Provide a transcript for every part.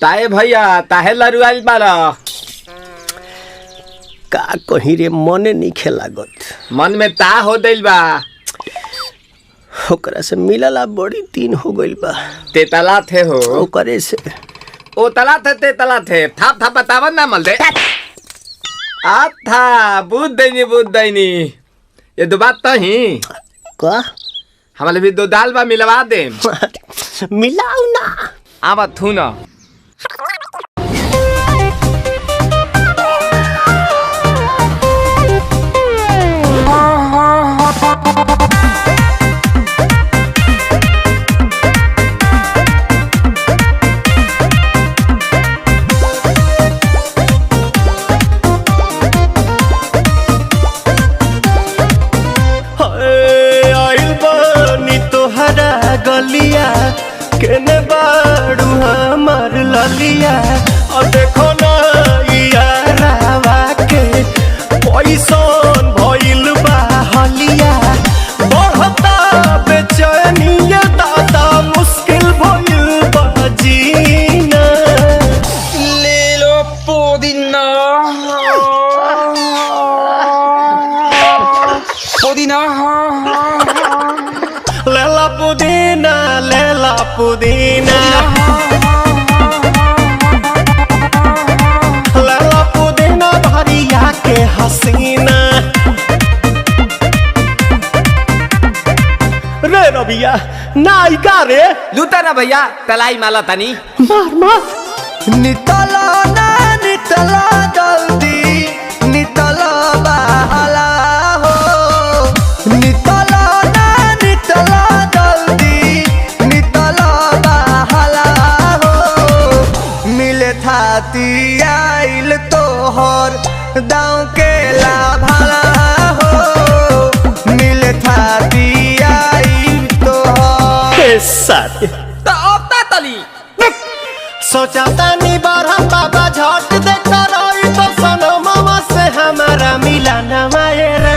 ताए भैया ताहे लरुआल बारा का कहीं रे मने नहीं खेलागत। मन में ता हो दिल बा ओकरा से मिलला बड़ी दिन हो गइल बा। ते तला थे हो ओकरे से ओ तला थे ते तला थे थाप थाप बतावन ना मल दे आ था बुद्ध दैनी ये दो बात तो ही का हमारे भी दो दाल बा मिलवा दे मिलाऊ ना आवा थू ना गलिया केने बाड़ू हमार ललिया और देखो ना यारावा के पैसन भइल बा हलिया बढ़ता बेचैनिया दादा मुश्किल भइल बा जीना ले लो पुदीना पुदीना लेला पुदीना लेला पुदीना भरिया के हसीना रे रबिया नायिका रे लूटा ना भैया तलाई माला तनी मार मार नितला ना नितला जल्दी नितला बहाला हो नितला ना नितला थाती आइल तोहर दाँव के लाभाला हो मिले थाती आइल तोहर साथी तो अब ता तली सोचा तानी बारहम बाबा झट देखता रही तो सनो मामा से हमारा मिला न मायरा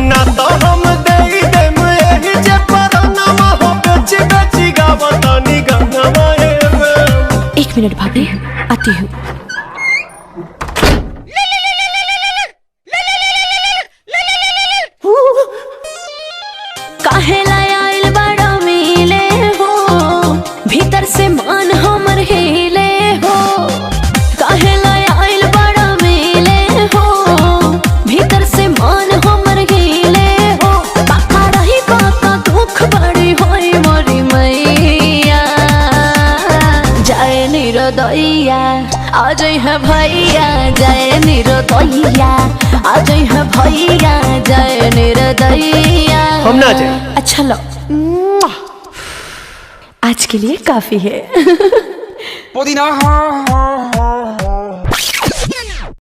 ना तो हम दे देम यही जे पर नामा हो बेची बेची गावतानी गंगा मायरा। 1 मिनट भाभी आती हूँ। काहेला आइल बड़ा मिले हो भीतर से मान हमर हिले हो काहेला आइल बड़ा मिले हो भीतर से मान हमर हिले हो बाका रही बाका दुख बड़ी होई मोरी मैया जाए निरोदैया आज है भैया जय निरोदैया आज है भैया जय निरोदैया हम ना जाए। अच्छा लो आज के लिए काफी है पुदीना